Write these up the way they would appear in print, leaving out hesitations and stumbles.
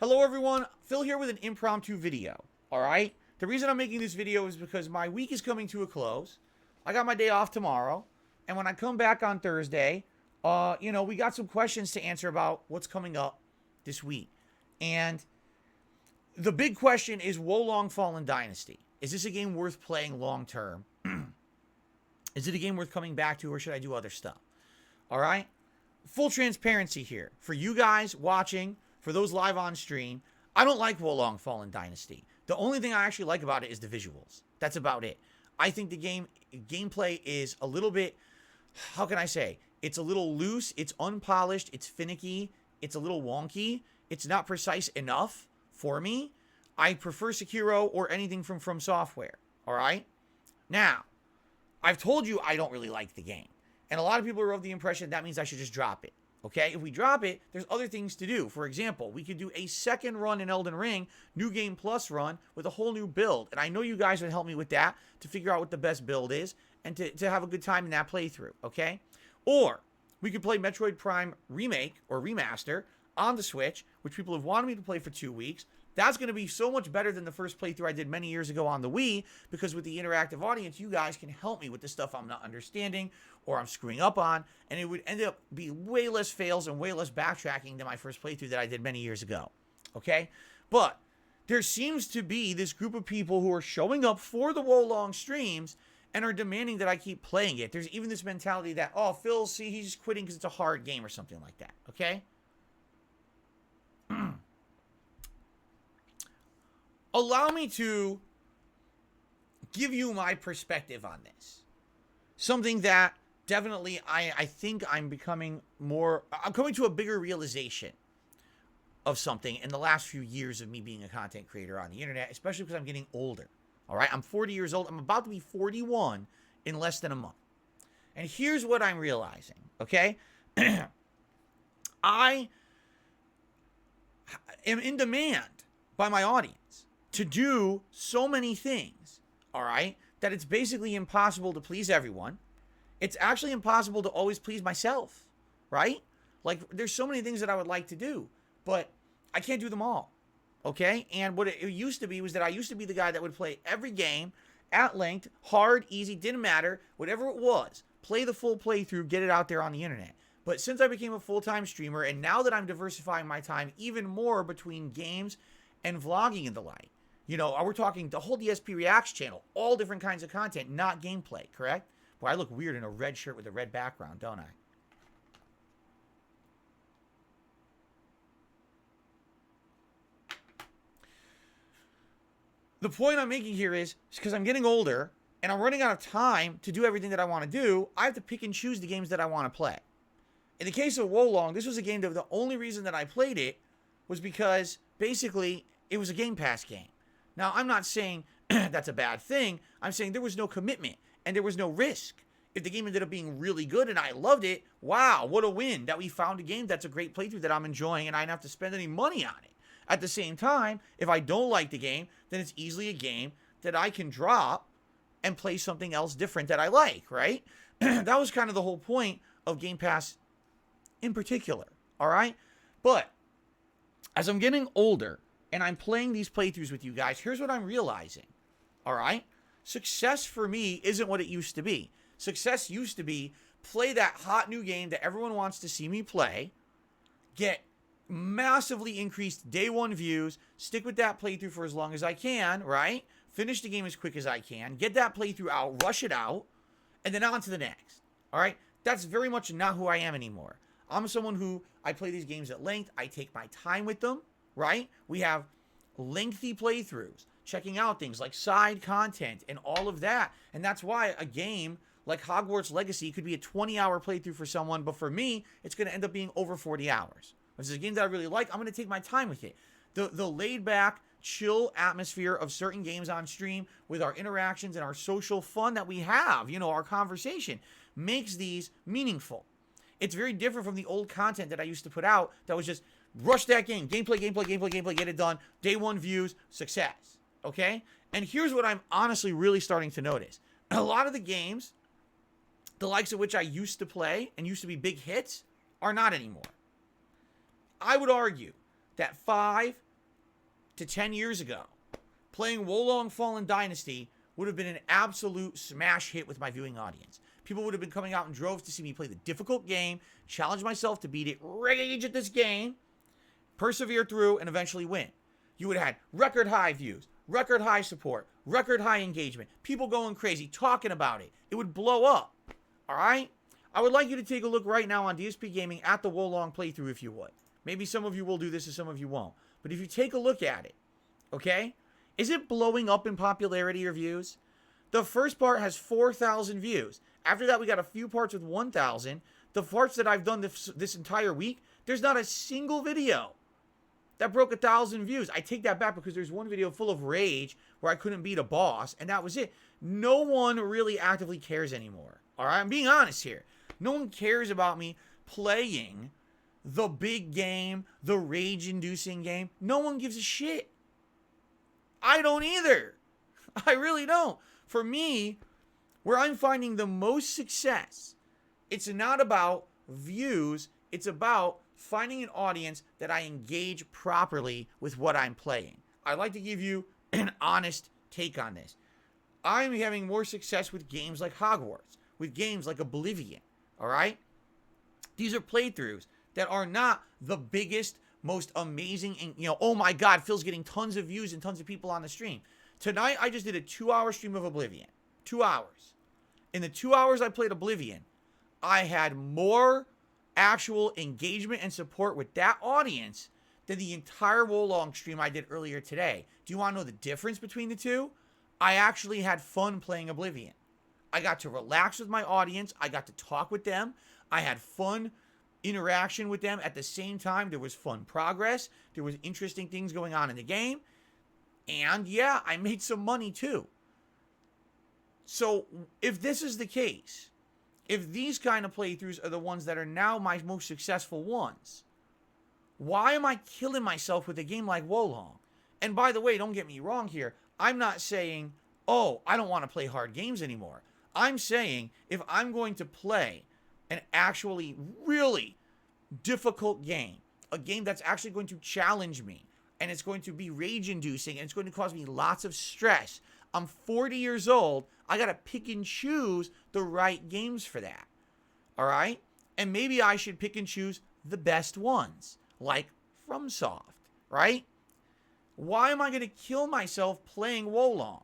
Hello everyone, Phil here with an impromptu video, alright? The reason I'm making this video is because my week is coming to a close. I got my day off tomorrow, and when I come back on Thursday, we got some questions to answer about what's coming up this week. And the big question is Wo Long Fallen Dynasty. Is this a game worth playing long term? Is it a game worth coming back to, or should I do other stuff? Alright? Full transparency here. For you guys watching, for those live on stream, I don't like Wo Long Fallen Dynasty. The only thing I actually like about it is the visuals. That's about it. I think the gameplay is a little bit, how can I say? It's a little loose, it's unpolished, it's finicky, it's a little wonky, it's not precise enough for me. I prefer Sekiro or anything from Software, alright? Now, I've told you I don't really like the game. And a lot of people are of the impression that means I should just drop it. Okay, if we drop it, there's other things to do. For example, we could do a second run in Elden Ring, New Game Plus run, with a whole new build. And I know you guys would help me with that to figure out what the best build is and to have a good time in that playthrough, okay? Or we could play Metroid Prime Remake or Remaster on the Switch, which people have wanted me to play for 2 weeks. That's going to be so much better than the first playthrough I did many years ago on the Wii, because with the interactive audience, you guys can help me with the stuff I'm not understanding or I'm screwing up on, and it would end up be way less fails and way less backtracking than my first playthrough that I did many years ago, okay? But there seems to be this group of people who are showing up for the Wo Long streams and are demanding that I keep playing it. There's even this mentality that, oh, Phil, see, he's just quitting because it's a hard game or something like that, okay? Allow me to give you my perspective on this. Something that definitely I think I'm coming to a bigger realization of something in the last few years of me being a content creator on the internet, especially because I'm getting older. All right, I'm 40 years old. I'm about to be 41 in less than a month. And here's what I'm realizing, okay? I am in demand by my audience to do so many things, all right, that it's basically impossible to please everyone. It's actually impossible to always please myself, right? Like, there's so many things that I would like to do, but I can't do them all, okay? And what it used to be was that I used to be the guy that would play every game at length, hard, easy, didn't matter, whatever it was, play the full playthrough, get it out there on the internet. But since I became a full-time streamer, and now that I'm diversifying my time even more between games and vlogging and the like, you know, we're talking the whole DSP Reacts channel, all different kinds of content, not gameplay, correct? Boy, I look weird in a red shirt with a red background, don't I? The point I'm making here is because I'm getting older and I'm running out of time to do everything that I want to do, I have to pick and choose the games that I want to play. In the case of Wo Long, this was a game that the only reason that I played it was because basically it was a Game Pass game. Now, I'm not saying that's a bad thing. I'm saying there was no commitment and there was no risk. If the game ended up being really good and I loved it, wow, what a win that we found a game that's a great playthrough that I'm enjoying and I don't have to spend any money on it. At the same time, if I don't like the game, then it's easily a game that I can drop and play something else different that I like, right? That was kind of the whole point of Game Pass in particular, all right? But as I'm getting older and I'm playing these playthroughs with you guys, here's what I'm realizing, all right? Success for me isn't what it used to be. Success used to be play that hot new game that everyone wants to see me play, get massively increased day one views, stick with that playthrough for as long as I can, right? Finish the game as quick as I can, get that playthrough out, rush it out, and then on to the next, all right? That's very much not who I am anymore. I'm someone who, I play these games at length, I take my time with them, right? We have lengthy playthroughs, checking out things like side content and all of that. And that's why a game like Hogwarts Legacy could be a 20-hour playthrough for someone, but for me, it's going to end up being over 40 hours. If it's a game that I really like, I'm going to take my time with it. The laid-back, chill atmosphere of certain games on stream with our interactions and our social fun that we have, you know, our conversation, makes these meaningful. It's very different from the old content that I used to put out that was just rush that game, gameplay, get it done, day one views, success, okay? And here's what I'm honestly really starting to notice. A lot of the games, the likes of which I used to play and used to be big hits, are not anymore. I would argue that 5 to 10 years ago, playing Wolong Fallen Dynasty would have been an absolute smash hit with my viewing audience. People would have been coming out in droves to see me play the difficult game, challenge myself to beat it, rage at this game, persevere through, and eventually win. You would have had record high views, record high support, record high engagement, people going crazy, talking about it. It would blow up. All right? I would like you to take a look right now on DSPGaming at the Wolong playthrough if you would. Maybe some of you will do this and some of you won't. But if you take a look at it, okay? Is it blowing up in popularity or views? The first part has 4,000 views. After that, we got a few parts with 1,000. The parts that I've done this entire week, there's not a single video that broke 1,000 views. I take that back because there's one video full of rage where I couldn't beat a boss, and that was it. No one really actively cares anymore. All right? I'm being honest here. No one cares about me playing the big game, the rage-inducing game. No one gives a shit. I don't either. I really don't. For me, where I'm finding the most success, it's not about views. It's about finding an audience that I engage properly with what I'm playing. I'd like to give you an honest take on this. I'm having more success with games like Hogwarts, with games like Oblivion, all right? These are playthroughs that are not the biggest, most amazing, and, oh my God, Phil's getting tons of views and tons of people on the stream. Tonight, I just did a 2-hour stream of Oblivion. 2 hours. In the 2 hours I played Oblivion, I had more actual engagement and support with that audience than the entire Wolong stream I did earlier today. Do you want to know the difference between the two? I actually had fun playing Oblivion. I got to relax with my audience. I got to talk with them. I had fun interaction with them. At the same time, there was fun progress. There was interesting things going on in the game. And yeah, I made some money too. So if this is the case, if these kind of playthroughs are the ones that are now my most successful ones, why am I killing myself with a game like Wolong? And by the way, don't get me wrong here. I'm not saying, oh, I don't want to play hard games anymore. I'm saying if I'm going to play an actually really difficult game, a game that's actually going to challenge me, and it's going to be rage-inducing, and it's going to cause me lots of stress. I'm 40 years old. I got to pick and choose the right games for that. All right? And maybe I should pick and choose the best ones, like FromSoft, right? Why am I going to kill myself playing Wolong?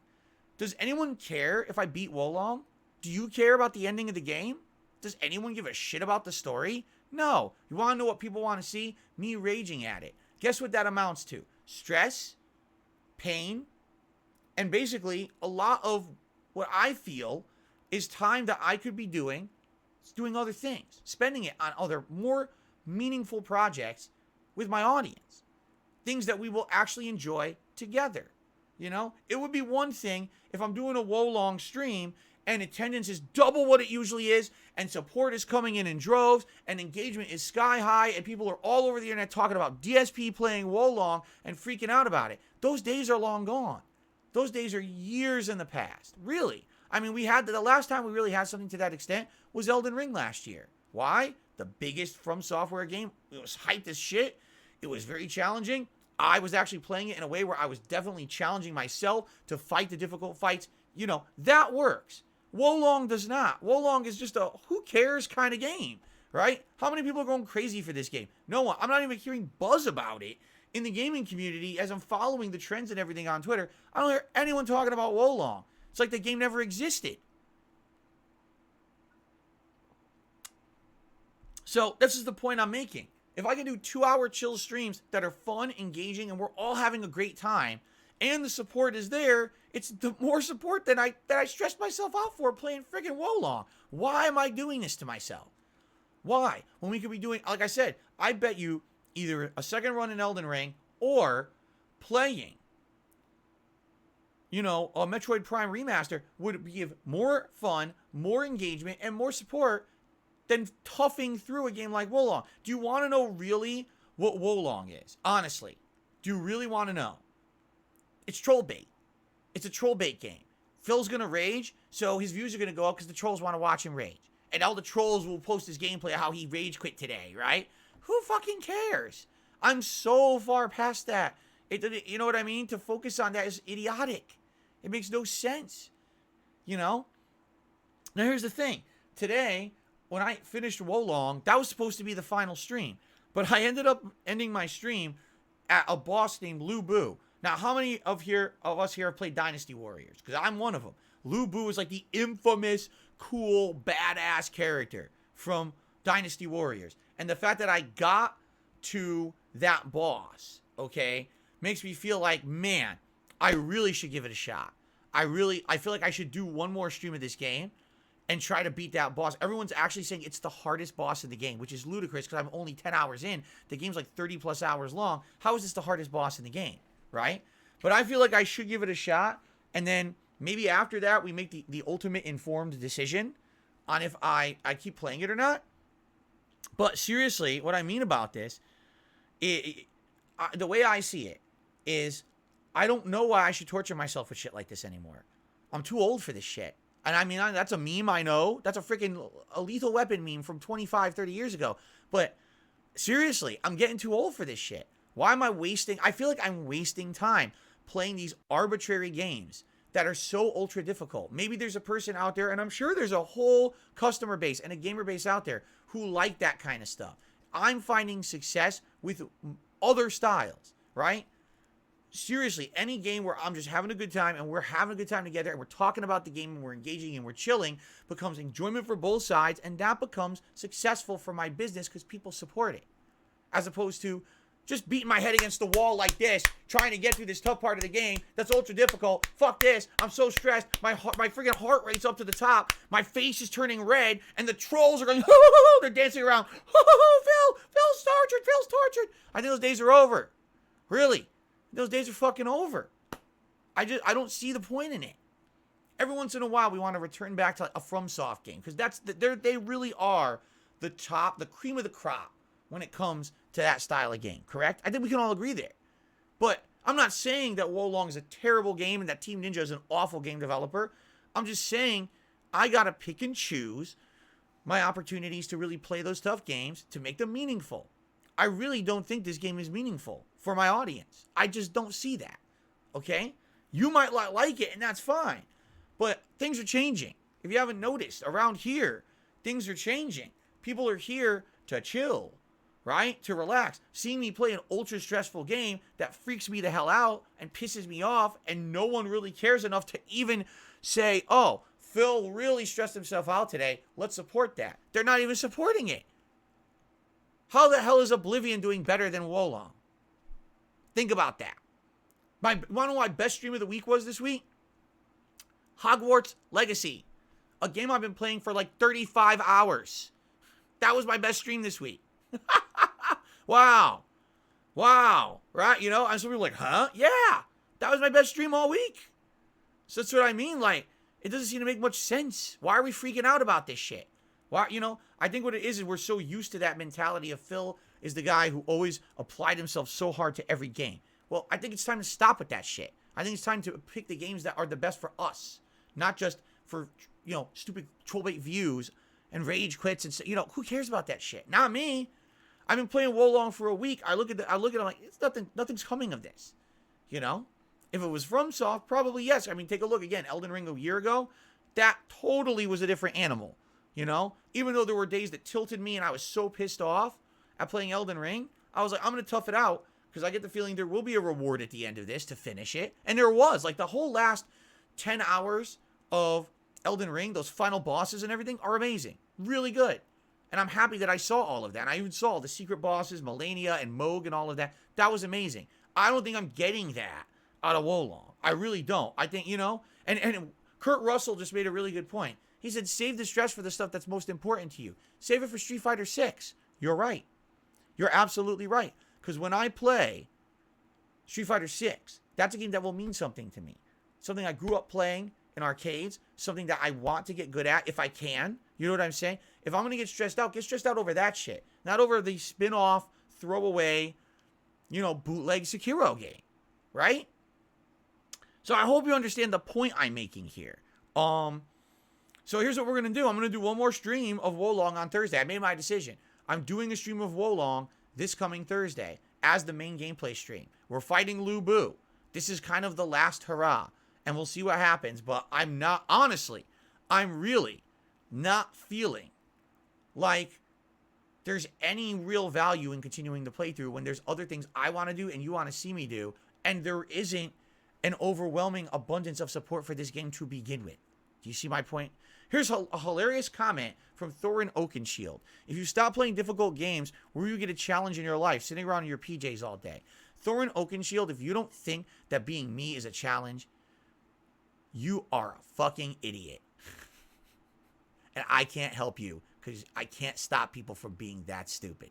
Does anyone care if I beat Wolong? Do you care about the ending of the game? Does anyone give a shit about the story? No. You want to know what people want to see? Me raging at it. Guess what that amounts to? Stress, pain, and basically a lot of what I feel is time that I could be doing other things, spending it on other more meaningful projects with my audience. Things that we will actually enjoy together. It would be one thing if I'm doing a Wolong stream and attendance is double what it usually is, and support is coming in droves, and engagement is sky high, and people are all over the internet talking about DSP playing Wolong and freaking out about it. Those days are long gone. Those days are years in the past. Really. I mean, the last time we really had something to that extent was Elden Ring last year. Why? The biggest From Software game. It was hyped as shit. It was very challenging. I was actually playing it in a way where I was definitely challenging myself to fight the difficult fights. That works. Wolong does not. Wolong is just a who cares kind of game, right? How many people are going crazy for this game? No one. I'm not even hearing buzz about it in the gaming community as I'm following the trends and everything on Twitter. I don't hear anyone talking about Wolong. It's like the game never existed. So this is the point I'm making. If I can do 2-hour chill streams that are fun, engaging, and we're all having a great time, and the support is there, it's the more support that I stressed myself out for playing friggin' Wolong. Why am I doing this to myself? Why? When we could be doing, like I said, I bet you either a second run in Elden Ring or playing, a Metroid Prime Remaster would give more fun, more engagement, and more support than toughing through a game like Wolong. Do you want to know really what Wolong is? Honestly, do you really want to know? It's troll bait. It's a troll bait game. Phil's going to rage, so his views are going to go up because the trolls want to watch him rage. And all the trolls will post his gameplay of how he rage quit today, right? Who fucking cares? I'm so far past that You know what I mean? To focus on that is idiotic. It makes no sense. You know? Now here's the thing. Today, when I finished Wolong, that was supposed to be the final stream. But I ended up ending my stream at a boss named Lu Bu. Now, how many of us here have played Dynasty Warriors? Because I'm one of them. Lu Bu is like the infamous, cool, badass character from Dynasty Warriors. And the fact that I got to that boss, okay, makes me feel like, man, I really should give it a shot. I feel like I should do one more stream of this game and try to beat that boss. Everyone's actually saying it's the hardest boss in the game, which is ludicrous because I'm only 10 hours in. The game's like 30 plus hours long. How is this the hardest boss in the game, right? But I feel like I should give it a shot, and then maybe after that we make the ultimate informed decision on if I keep playing it or not. But seriously, what I mean about this, the way I see it is I don't know why I should torture myself with shit like this anymore. I'm too old for this shit. And I mean, that's a meme, I know. That's a Lethal Weapon meme from 25, 30 years ago. But seriously, I'm getting too old for this shit. Why am I wasting? I feel like I'm wasting time playing these arbitrary games that are so ultra difficult. Maybe there's a person out there, and I'm sure there's a whole customer base and a gamer base out there who like that kind of stuff. I'm finding success with other styles, right? Seriously, any game where I'm just having a good time and we're having a good time together and we're talking about the game and we're engaging and we're chilling becomes enjoyment for both sides, and that becomes successful for my business because people support it. As opposed to just beating my head against the wall like this, trying to get through this tough part of the game that's ultra difficult. Fuck this. I'm so stressed. My freaking heart rate's up to the top. My face is turning red, and the trolls are going, they're dancing around. Phil's tortured. I think those days are over. Really. Those days are fucking over. I don't see the point in it. Every once in a while, we want to return back to a FromSoft game because they really are the cream of the crop when it comes to that style of game. Correct? I think we can all agree there. But I'm not saying that Wolong is a terrible game and that Team Ninja is an awful game developer. I'm just saying I gotta pick and choose my opportunities to really play those tough games to make them meaningful. I really don't think this game is meaningful for my audience. I just don't see that. Okay? You might not like it, and that's fine. But things are changing. If you haven't noticed, around here, things are changing. People are here to chill, right? To relax. Seeing me play an ultra stressful game that freaks me the hell out and pisses me off, and no one really cares enough to even say, oh, Phil really stressed himself out today. Let's support that. They're not even supporting it. How the hell is Oblivion doing better than Wolong? Think about that. Want to know my best stream of the week was this week? Hogwarts Legacy. A game I've been playing for like 35 hours. That was my best stream this week. Wow. Right? You know, and some people are like, huh? Yeah. That was my best stream all week. So that's what I mean. Like, it doesn't seem to make much sense. Why are we freaking out about this shit? Why, you know, I think what it is we're so used to that mentality of Phil is the guy who always applied himself so hard to every game. Well, I think it's time to stop with that shit. I think it's time to pick the games that are the best for us, not just for, you know, stupid trollbait views and rage quits and, you know, who cares about that shit? Not me. I've been playing Wolong for a week. I look at it like it's nothing's coming of this. You know, if it was FromSoft, probably yes. I mean, take a look again. Elden Ring a year ago, that totally was a different animal. You know, even though there were days that tilted me and I was so pissed off at playing Elden Ring, I was like, I'm going to tough it out because I get the feeling there will be a reward at the end of this to finish it. And there was. Like, the whole last 10 hours of Elden Ring, those final bosses and everything are amazing. Really good. And I'm happy that I saw all of that. And I even saw the secret bosses, Melania and Moog and all of that. That was amazing. I don't think I'm getting that out of Wolong. I really don't. I think, you know, and Kurt Russell just made a really good point. He said, save the stress for the stuff that's most important to you. Save it for Street Fighter 6. You're right. You're absolutely right. Because when I play Street Fighter 6, that's a game that will mean something to me. Something I grew up playing in arcades. Something that I want to get good at if I can. You know what I'm saying? If I'm going to get stressed out over that shit. Not over the spin-off, throwaway, you know, bootleg Sekiro game. Right? So I hope you understand the point I'm making here. So here's what we're going to do. I'm going to do one more stream of Wolong on Thursday. I made my decision. I'm doing a stream of Wolong this coming Thursday. as the main gameplay stream. We're fighting Lu Bu. This is kind of the last hurrah, and we'll see what happens. But I'm not, honestly, I'm really not feeling like there's any real value in continuing the playthrough when there's other things I want to do and you want to see me do, and there isn't an overwhelming abundance of support for this game to begin with. Do you see my point? Here's a hilarious comment from Thorin Oakenshield. If you stop playing difficult games, will you get a challenge in your life sitting around in your PJs all day? Thorin Oakenshield, if you don't think that being me is a challenge, you are a fucking idiot. And I can't help you because I can't stop people from being that stupid.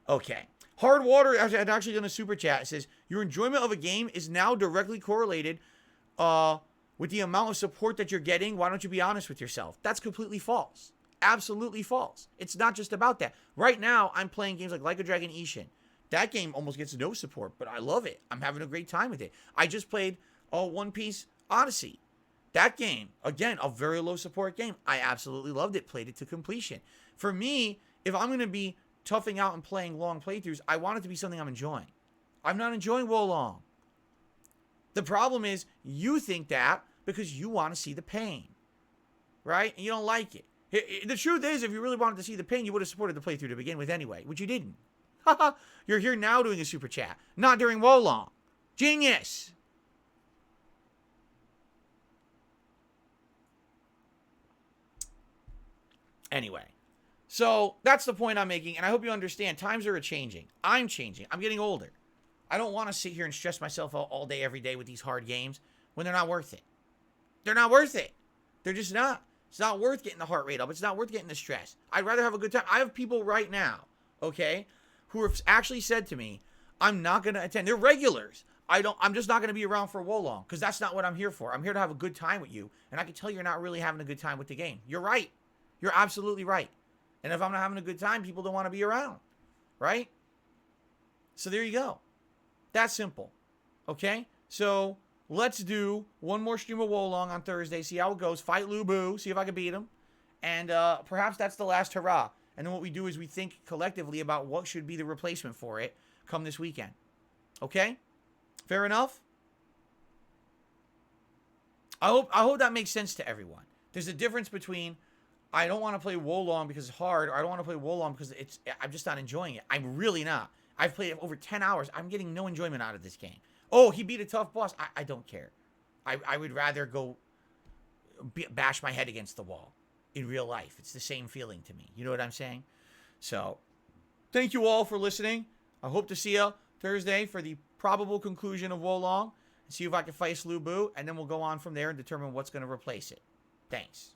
Okay. Hard Water had actually done a super chat. It says, your enjoyment of a game is now directly correlated with the amount of support that you're getting. Why don't you be honest with yourself? That's completely false. Absolutely false. It's not just about that. Right now, I'm playing games like a Dragon Ishin. That game almost gets no support, but I love it. I'm having a great time with it. I just played One Piece Odyssey. That game, again, a very low support game. I absolutely loved it. Played it to completion. For me, if I'm going to be toughing out and playing long playthroughs, I want it to be something I'm enjoying. I'm not enjoying Wolong. The problem is you think that because you want to see the pain, right? And you don't like it. The truth is, if you really wanted to see the pain, you would have supported the playthrough to begin with anyway, which you didn't. You're here now doing a super chat, not during Wolong. Genius. Anyway, so that's the point I'm making, and I hope you understand. Times are changing. I'm changing. I'm getting older. I don't want to sit here and stress myself out all day, every day with these hard games when they're not worth it. They're not worth it. They're just not. It's not worth getting the heart rate up. It's not worth getting the stress. I'd rather have a good time. I have people right now, okay, who have actually said to me, I'm not going to attend. They're regulars. I'm just not going to be around for Wolong because that's not what I'm here for. I'm here to have a good time with you, and I can tell you're not really having a good time with the game. You're right. You're absolutely right. And if I'm not having a good time, people don't want to be around, right? So there you go. That's simple, okay? So let's do one more stream of Wolong on Thursday, see how it goes, fight Lu Bu, see if I can beat him, and perhaps that's the last hurrah. And then what we do is we think collectively about what should be the replacement for it come this weekend, okay? Fair enough? I hope that makes sense to everyone. There's a difference between I don't want to play Wolong because it's hard, or I don't want to play Wolong because I'm just not enjoying it. I'm really not. I've played it over 10 hours. I'm getting no enjoyment out of this game. Oh, he beat a tough boss. I don't care. I would rather go bash my head against the wall in real life. It's the same feeling to me. You know what I'm saying? So, thank you all for listening. I hope to see you Thursday for the probable conclusion of Wolong. And see if I can face Lu Bu, and then we'll go on from there and determine what's going to replace it. Thanks.